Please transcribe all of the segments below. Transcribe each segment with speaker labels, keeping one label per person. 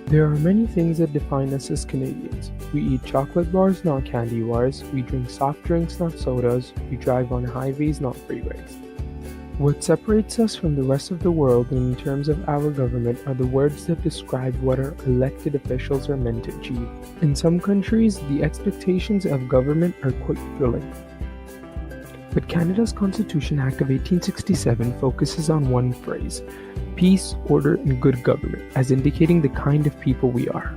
Speaker 1: There are many things that define us as Canadians. We eat chocolate bars, not candy bars. We drink soft drinks, not sodas. We drive on highways, not freeways. What separates us from the rest of the world in terms of our government are the words that describe what our elected officials are meant to achieve. In some countries, the expectations of government are quite thrilling. But Canada's Constitution Act of 1867 focuses on one phrase: peace, order, and good government, as indicating the kind of people we are.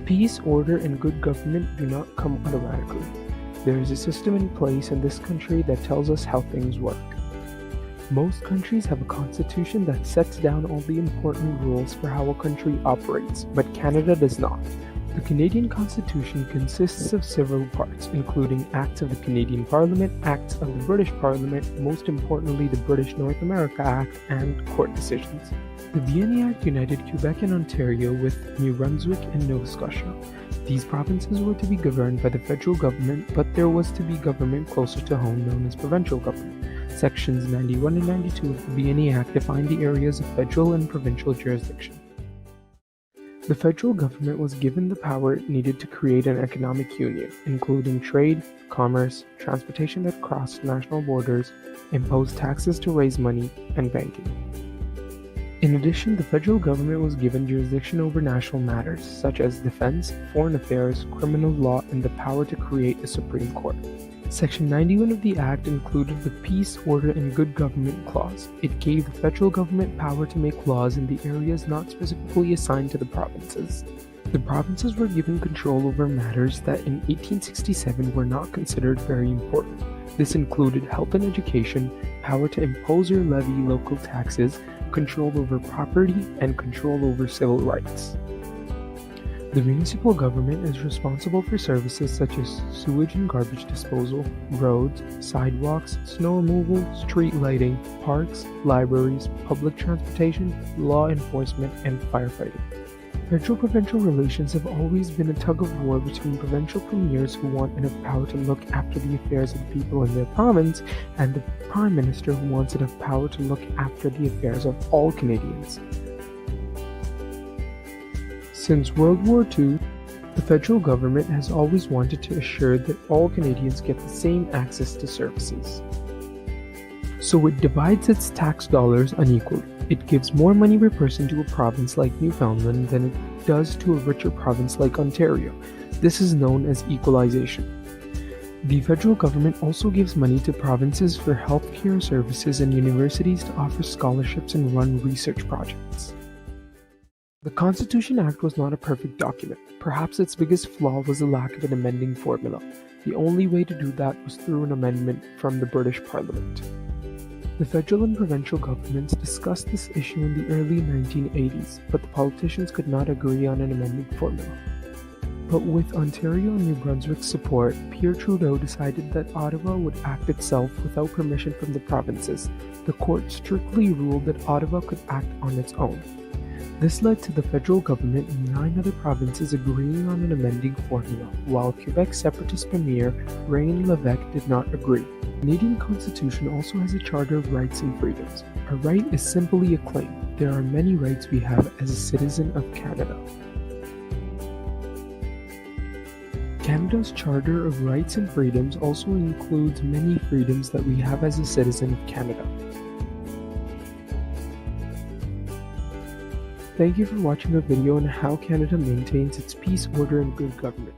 Speaker 1: Peace, order, and good government do not come automatically. There is a system in place in this country that tells us how things work. Most countries have a constitution that sets down all the important rules for how a country operates, but Canada does not. The Canadian Constitution consists of several parts, including Acts of the Canadian Parliament, Acts of the British Parliament, most importantly the British North America Act, and court decisions. The VNA Act united Quebec and Ontario with New Brunswick and Nova Scotia. These provinces were to be governed by the federal government, but there was to be government closer to home known as provincial government. Sections 91 and 92 of the VNA Act define the areas of federal and provincial jurisdiction. The federal government was given the power it needed to create an economic union, including trade, commerce, transportation that crossed national borders, impose taxes to raise money, and banking. In addition, the federal government was given jurisdiction over national matters such as defense, foreign affairs, criminal law, and the power to create a Supreme Court. Section 91 of the Act included the Peace, Order, and Good Government Clause. It gave the federal government power to make laws in the areas not specifically assigned to the provinces. The provinces were given control over matters that in 1867 were not considered very important. This included health and education, power to impose or levy local taxes, control over property, and control over civil rights. The municipal government is responsible for services such as sewage and garbage disposal, roads, sidewalks, snow removal, street lighting, parks, libraries, public transportation, law enforcement, and firefighting. Federal-provincial relations have always been a tug-of-war between provincial premiers who want enough power to look after the affairs of the people in their province and the Prime Minister who wants enough power to look after the affairs of all Canadians. Since World War II, the federal government has always wanted to assure that all Canadians get the same access to services. So it divides its tax dollars unequally. It gives more money per person to a province like Newfoundland than it does to a richer province like Ontario. This is known as equalization. The federal government also gives money to provinces for healthcare services and universities to offer scholarships and run research projects. The Constitution Act was not a perfect document. Perhaps its biggest flaw was the lack of an amending formula. The only way to do that was through an amendment from the British Parliament. The federal and provincial governments discussed this issue in the early 1980s, but the politicians could not agree on an amending formula. But with Ontario and New Brunswick's support, Pierre Trudeau decided that Ottawa would act itself without permission from the provinces. The court strictly ruled that Ottawa could act on its own. This led to the federal government and 9 other provinces agreeing on an amending formula, while Quebec's separatist premier, Reine Lévesque, did not agree. The Canadian Constitution also has a Charter of Rights and Freedoms. A right is simply a claim. There are many rights we have as a citizen of Canada. Canada's Charter of Rights and Freedoms also includes many freedoms that we have as a citizen of Canada. Thank you for watching our video on how Canada maintains its peace, order, and good government.